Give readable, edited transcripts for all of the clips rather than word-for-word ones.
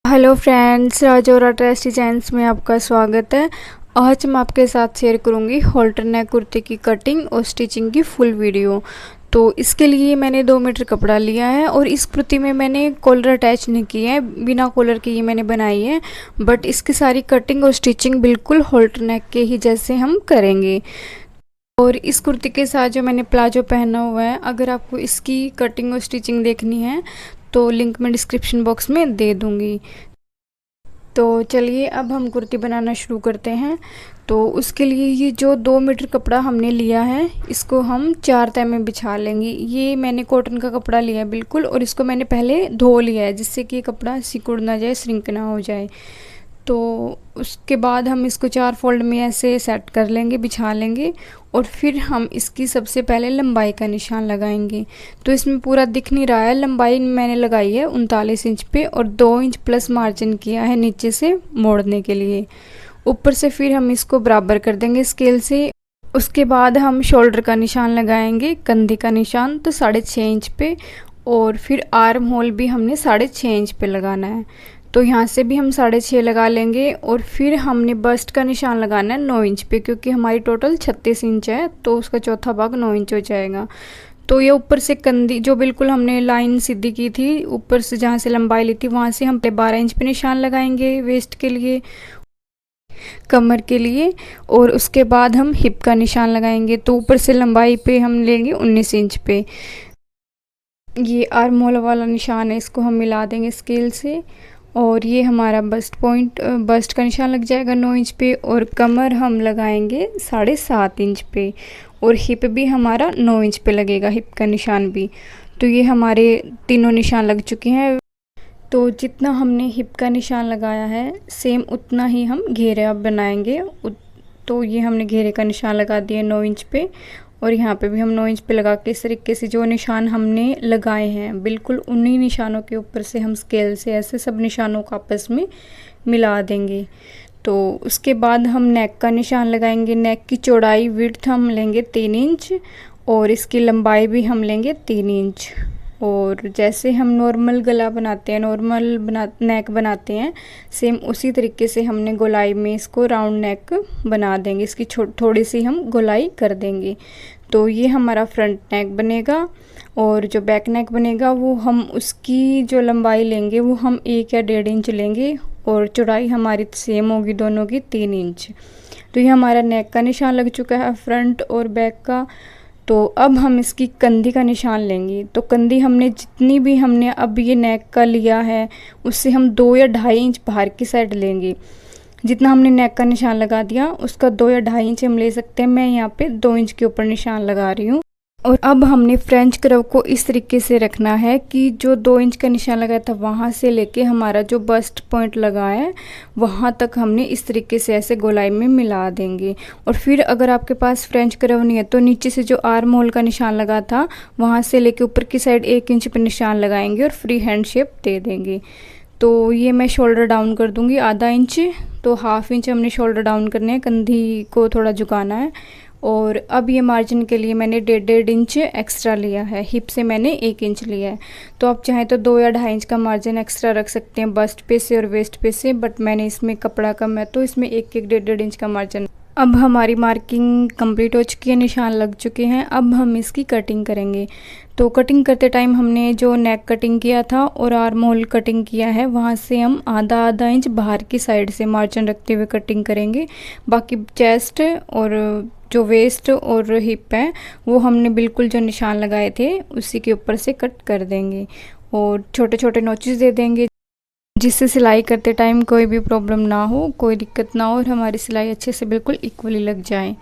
Hello friends, Rajaura tasty designs में आपका स्वागत है। आज मैं आपके साथ शेयर करूंगी हॉल्टर नेक कुर्ते की कटिंग और स्टिचिंग की फुल वीडियो। तो इसके लिए मैंने 2 मीटर कपड़ा लिया है और इस कुर्ती में मैंने कॉलर अटैच नहीं किया है, बिना कॉलर के ये मैंने बनाई है। बट इसकी सारी कटिंग और स्टिचिंग बिल्कुल हॉल्टर नेक के ही जैसे हम करेंगे। और इस कुर्ती के साथ जो मैंने प्लाजो पहना हुआ है, अगर आपको इसकी कटिंग और स्टिचिंग देखनी है तो लिंक मैं डिस्क्रिप्शन बॉक्स में दे दूँगी। तो चलिए अब हम कुर्ती बनाना शुरू करते हैं। तो उसके लिए ये जो 2 मीटर कपड़ा हमने लिया है, इसको हम 4 तह में बिछा लेंगे। ये मैंने कॉटन का कपड़ा लिया है बिल्कुल, और इसको मैंने पहले धो लिया है जिससे कि कपड़ा सिकुड़ ना जाए, श्रिंक ना हो जाए। तो उसके बाद हम इसको 4 फोल्ड में ऐसे सेट कर लेंगे, बिछा लेंगे। और फिर हम इसकी सबसे पहले लंबाई का निशान लगाएंगे। तो इसमें पूरा दिख नहीं रहा है, लंबाई मैंने लगाई है 39 इंच पे, और 2 इंच प्लस मार्जिन किया है नीचे से मोड़ने के लिए। ऊपर से फिर हम इसको बराबर कर देंगे स्केल से। उसके बाद हम शोल्डर का निशान लगाएंगे, कंधे का निशान तो 6.5 इंच पे, और फिर आर्म होल भी हमने 6.5 इंच पे लगाना है। तो यहाँ से भी हम 6.5 लगा लेंगे। और फिर हमने बस्ट का निशान लगाना है 9 इंच पे, क्योंकि हमारी टोटल 36 इंच है तो उसका चौथा भाग 9 इंच हो जाएगा। तो ये ऊपर से कंधी जो बिल्कुल हमने लाइन सीधी की थी, ऊपर से जहाँ से लंबाई ली थी वहाँ से हम 12 इंच पे निशान लगाएंगे वेस्ट के लिए, कमर के लिए। और उसके बाद हम हिप का निशान लगाएंगे। तो ऊपर से लंबाई पे हम लेंगे 19 इंच पे। ये आर्म होल वाला निशान है, इसको हम मिला देंगे स्केल से। और ये हमारा बस्ट पॉइंट, बस्ट का निशान लग जाएगा 9 इंच पे, और कमर हम लगाएंगे 7.5 इंच पे, और हिप भी हमारा 9 इंच पे लगेगा, हिप का निशान भी। तो ये हमारे तीनों निशान लग चुके हैं। तो जितना हमने हिप का निशान लगाया है सेम उतना ही हम घेरे अब बनाएंगे। तो ये हमने घेरे का निशान लगा दिया 9 इंच पे, और यहाँ पे भी हम 9 इंच पे लगा के इस तरीके से जो निशान हमने लगाए हैं बिल्कुल उन्हीं निशानों के ऊपर से हम स्केल से ऐसे सब निशानों को आपस में मिला देंगे। तो उसके बाद हम नेक का निशान लगाएंगे। नेक की चौड़ाई विड्थ हम लेंगे 3 इंच, और इसकी लंबाई भी हम लेंगे 3 इंच। और जैसे हम नॉर्मल गला बनाते हैं, नेक बनाते हैं, सेम उसी तरीके से हमने गोलाई में इसको राउंड नेक बना देंगे। इसकी थोड़ी सी हम गोलाई कर देंगे। तो ये हमारा फ्रंट नेक बनेगा। और जो बैक नेक बनेगा वो हम उसकी जो लंबाई लेंगे वो हम 1 या 1.5 इंच लेंगे, और चौड़ाई हमारी सेम होगी दोनों की 3 इंच। तो ये हमारा नेक का निशान लग चुका है, फ्रंट और बैक का। तो अब हम इसकी कंधी का निशान लेंगे। तो कंधी हमने जितनी भी हमने अब ये नेक का लिया है उससे हम 2 या 2.5 इंच बाहर की साइड लेंगे। जितना हमने नेक का निशान लगा दिया उसका 2 या 2.5 इंच हम ले सकते हैं। मैं यहाँ पे 2 इंच के ऊपर निशान लगा रही हूँ। और अब हमने फ्रेंच कर्व को इस तरीके से रखना है कि जो 2 इंच का निशान लगाया था वहाँ से लेके हमारा जो बस्ट पॉइंट लगा है वहाँ तक हमने इस तरीके से ऐसे गोलाई में मिला देंगे। और फिर अगर आपके पास फ्रेंच कर्व नहीं है तो नीचे से जो आर्म होल का निशान लगा था वहाँ से लेके ऊपर की साइड 1 इंच पर निशान लगाएंगे और फ्री हैंड शेप दे देंगे। तो ये मैं शोल्डर डाउन कर दूँगी ½ इंच। तो ½ इंच हमने शोल्डर डाउन करने हैं, कंधी को थोड़ा झुकाना है। और अब ये मार्जिन के लिए मैंने 1.5 इंच एक्स्ट्रा लिया है, हिप से मैंने 1 इंच लिया है। तो आप चाहें तो 2 या 2.5 इंच का मार्जिन एक्स्ट्रा रख सकते हैं बस्ट पे से और वेस्ट पे से, बट मैंने इसमें कपड़ा कम है तो इसमें 1-1 1.5 इंच का मार्जिन। अब हमारी मार्किंग कंप्लीट हो चुकी है, निशान लग चुके हैं। अब हम इसकी कटिंग करेंगे। तो कटिंग करते टाइम हमने जो नेक कटिंग किया था और आर्म होल कटिंग किया है वहाँ से हम आधा इंच बाहर की साइड से मार्जिन रखते हुए कटिंग करेंगे। बाकी चेस्ट और जो वेस्ट और हिप है वो हमने बिल्कुल जो निशान लगाए थे उसी के ऊपर से कट कर देंगे, और छोटे छोटे नोचेस दे देंगे जिससे सिलाई करते टाइम कोई भी प्रॉब्लम ना हो, कोई दिक्कत ना हो, और हमारी सिलाई अच्छे से बिल्कुल इक्वली लग जाए।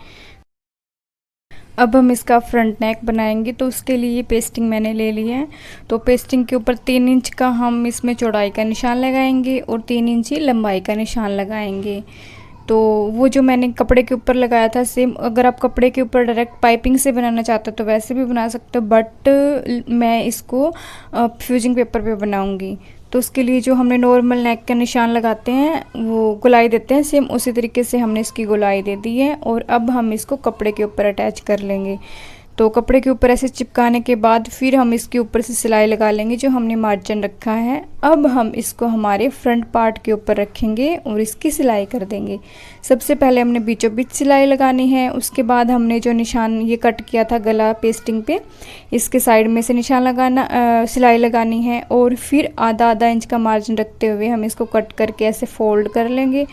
अब हम इसका फ्रंट नेक बनाएंगे। तो उसके लिए पेस्टिंग मैंने ले ली है। तो पेस्टिंग के ऊपर 3 इंच का हम इसमें चौड़ाई का निशान लगाएंगे और 3 इंच ही लंबाई का निशान लगाएंगे। तो वो जो मैंने कपड़े के ऊपर लगाया था सेम, अगर आप कपड़े के ऊपर डायरेक्ट पाइपिंग से बनाना चाहते हो तो वैसे भी बना सकते हो, बट मैं इसको फ्यूजिंग पेपर पे बनाऊंगी। तो उसके लिए जो हमने नॉर्मल नेक का निशान लगाते हैं वो गोलाई देते हैं, सेम उसी तरीके से हमने इसकी गोलाई दे दी है। और अब हम इसको कपड़े के ऊपर अटैच कर लेंगे। तो कपड़े के ऊपर ऐसे चिपकाने के बाद फिर हम इसके ऊपर से सिलाई लगा लेंगे जो हमने मार्जिन रखा है। अब हम इसको हमारे फ्रंट पार्ट के ऊपर रखेंगे और इसकी सिलाई कर देंगे। सबसे पहले हमने बीचों बीच सिलाई लगानी है, उसके बाद हमने जो निशान ये कट किया था गला पेस्टिंग पे, इसके साइड में से निशान लगाना सिलाई लगानी है और फिर आधा इंच का मार्जिन रखते हुए हम इसको कट करके ऐसे फोल्ड कर लेंगे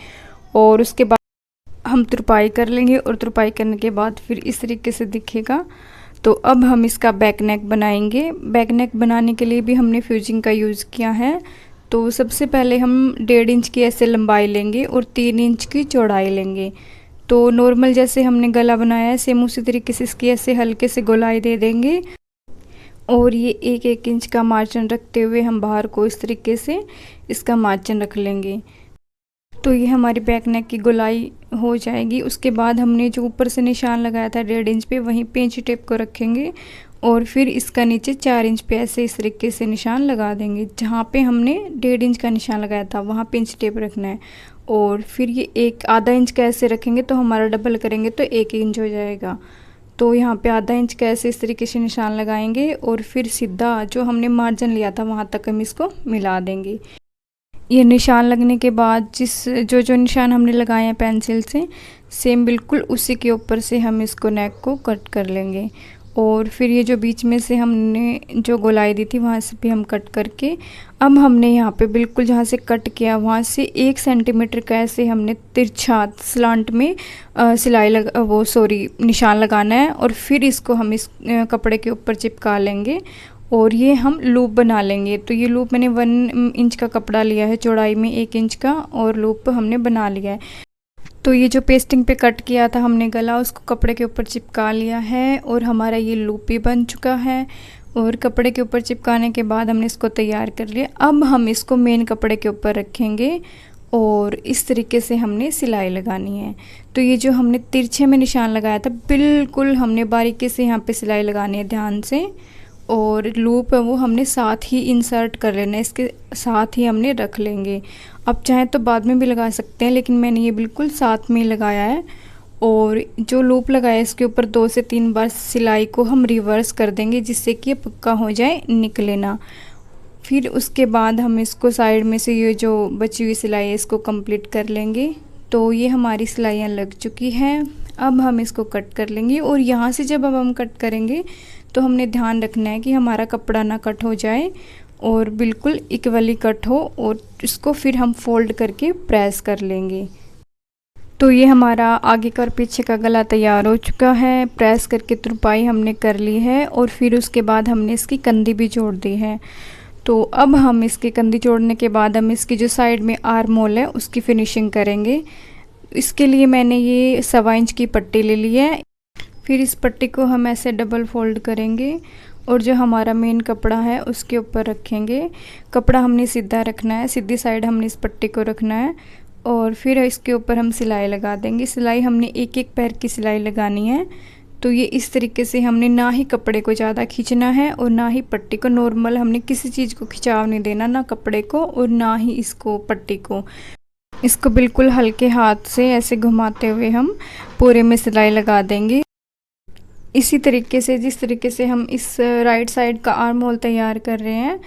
और उसके बाद हम तुरपाई कर लेंगे और तुरपाई करने के बाद फिर इस तरीके से दिखेगा। तो अब हम इसका बैक नेक बनाएंगे। बैक नेक बनाने के लिए भी हमने फ्यूजिंग का यूज़ किया है। तो सबसे पहले हम 1.5 इंच की ऐसे लंबाई लेंगे और 3 इंच की चौड़ाई लेंगे। तो नॉर्मल जैसे हमने गला बनाया है सेम उसी तरीके से इसकी ऐसे हल्के से गोलाई दे देंगे और ये 1 इंच का मार्जिन रखते हुए हम बाहर को इस तरीके से इसका मार्जिन रख लेंगे। तो ये हमारी बैक नेक की गोलाई हो जाएगी। उसके बाद हमने जो ऊपर से निशान लगाया था 1.5 इंच पे, वहीं पे इंची टेप को रखेंगे और फिर इसका नीचे 4 इंच पे ऐसे इस तरीके से निशान लगा देंगे। जहाँ पे हमने 1.5 इंच का निशान लगाया था वहाँ पे इंची टेप रखना है और फिर ये आधा इंच का ऐसे रखेंगे तो हमारा डबल करेंगे तो 1 इंच हो जाएगा। तो यहाँ पे आधा इंच का ऐसे इस तरीके से निशान लगाएंगे और फिर सीधा जो हमने मार्जिन लिया था वहाँ तक हम इसको मिला देंगे। ये निशान लगने के बाद जो निशान हमने लगाए हैं पेंसिल से सेम बिल्कुल उसी के ऊपर से हम इसको नेक को कट कर लेंगे और फिर ये जो बीच में से हमने जो गोलाई दी थी वहाँ से भी हम कट करके अब हमने यहाँ पे बिल्कुल जहाँ से कट किया वहाँ से 1 सेंटीमीटर का ऐसे हमने तिरछा स्लांट में निशान लगाना है और फिर इसको हम इस कपड़े के ऊपर चिपका लेंगे और ये हम लूप बना लेंगे। तो ये लूप मैंने 1 इंच का कपड़ा लिया है, चौड़ाई में 1 इंच का, और लूप हमने बना लिया है। तो ये जो पेस्टिंग पे कट किया था हमने गला, उसको कपड़े के ऊपर चिपका लिया है और हमारा ये लूप भी बन चुका है। और कपड़े के ऊपर चिपकाने के बाद हमने इसको तैयार कर लिया। अब हम इसको मेन कपड़े के ऊपर रखेंगे और इस तरीके से हमने सिलाई लगानी है। तो ये जो हमने तिरछे में निशान लगाया था बिल्कुल हमने बारीकी से यहाँ पे सिलाई लगानी है ध्यान से, और लूप है वो हमने साथ ही इंसर्ट कर लेना है, इसके साथ ही हमने रख लेंगे। अब चाहे तो बाद में भी लगा सकते हैं लेकिन मैंने ये बिल्कुल साथ में लगाया है। और जो लूप लगाया इसके ऊपर 2 से 3 बार सिलाई को हम रिवर्स कर देंगे जिससे कि ये पक्का हो जाए, निकले ना। फिर उसके बाद हम इसको साइड में से ये जो बची हुई सिलाई है इसको कंप्लीट कर लेंगे। तो ये हमारी सिलाइयाँ लग चुकी हैं। अब हम इसको कट कर लेंगे और यहाँ से जब अब हम कट करेंगे तो हमने ध्यान रखना है कि हमारा कपड़ा ना कट हो जाए और बिल्कुल इक्वली कट हो, और इसको फिर हम फोल्ड करके प्रेस कर लेंगे। तो ये हमारा आगे का और पीछे का गला तैयार हो चुका है। प्रेस करके तुरपाई हमने कर ली है और फिर उसके बाद हमने इसकी कंधी भी जोड़ दी है। तो अब हम इसकी कंधी जोड़ने के बाद हम इसकी जो साइड में आर्म होल है उसकी फिनिशिंग करेंगे। इसके लिए मैंने ये 1.25 इंच की पट्टी ले ली है। फिर इस पट्टी को हम ऐसे डबल फोल्ड करेंगे और जो हमारा मेन कपड़ा है उसके ऊपर रखेंगे। कपड़ा हमने सीधा रखना है, सीधी साइड हमने इस पट्टी को रखना है और फिर इसके ऊपर हम सिलाई लगा देंगे। सिलाई हमने एक पैर की सिलाई लगानी है। तो ये इस तरीके से हमने ना ही कपड़े को ज़्यादा खींचना है और ना ही पट्टी को, नॉर्मल हमने किसी चीज़ को खिंचाव नहीं देना, ना कपड़े को और ना ही इसको पट्टी को। इसको बिल्कुल हल्के हाथ से ऐसे घुमाते हुए हम पूरे में सिलाई लगा देंगे। इसी तरीके से जिस तरीके से हम इस राइट साइड का आर्म होल तैयार कर रहे हैं,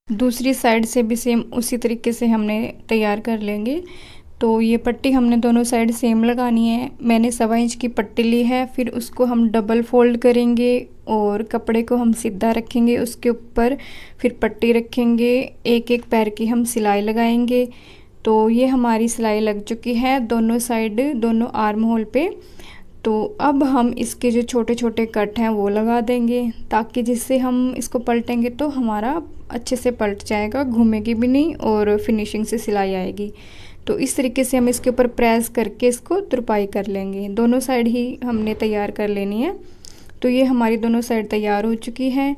दूसरी साइड से भी सेम उसी तरीके से हमने तैयार कर लेंगे। तो ये पट्टी हमने दोनों साइड सेम लगानी है। मैंने 1.25 इंच की पट्टी ली है, फिर उसको हम डबल फोल्ड करेंगे और कपड़े को हम सीधा रखेंगे, उसके ऊपर फिर पट्टी रखेंगे, एक पैर की हम सिलाई लगाएंगे। तो ये हमारी सिलाई लग चुकी है दोनों साइड, दोनों आर्म होल पे। तो अब हम इसके जो छोटे छोटे कट हैं वो लगा देंगे ताकि जिससे हम इसको पलटेंगे तो हमारा अच्छे से पलट जाएगा, घूमेगी भी नहीं और फिनिशिंग से सिलाई आएगी। तो इस तरीके से हम इसके ऊपर प्रेस करके इसको तुरपाई कर लेंगे। दोनों साइड ही हमने तैयार कर लेनी है। तो ये हमारी दोनों साइड तैयार हो चुकी है।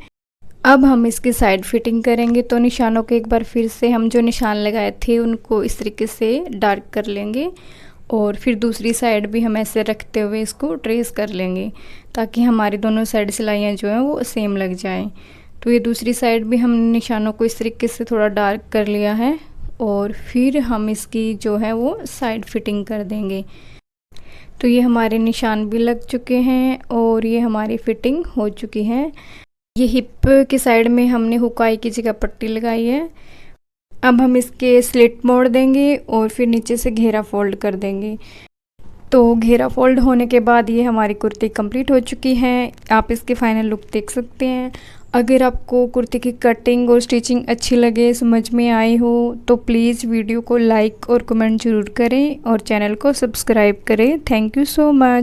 अब हम इसकी साइड फिटिंग करेंगे। तो निशानों को एक बार फिर से हम जो निशान लगाए थे उनको इस तरीके से डार्क कर लेंगे और फिर दूसरी साइड भी हम ऐसे रखते हुए इसको ट्रेस कर लेंगे ताकि हमारी दोनों साइड सिलाइयाँ जो हैं वो सेम लग जाएं। तो ये दूसरी साइड भी हमने निशानों को इस तरीके से थोड़ा डार्क कर लिया है और फिर हम इसकी जो है वो साइड फिटिंग कर देंगे। तो ये हमारे निशान भी लग चुके हैं और ये हमारी फिटिंग हो चुकी है। ये हिप की साइड में हमने हुकाई की जगह पट्टी लगाई है। अब हम इसके स्लिट मोड़ देंगे और फिर नीचे से घेरा फोल्ड कर देंगे। तो घेरा फोल्ड होने के बाद ये हमारी कुर्ती कंप्लीट हो चुकी है। आप इसके फाइनल लुक देख सकते हैं। अगर आपको कुर्ती की कटिंग और स्टिचिंग अच्छी लगे, समझ में आई हो, तो प्लीज़ वीडियो को लाइक और कमेंट ज़रूर करें और चैनल को सब्सक्राइब करें। Thank you so much.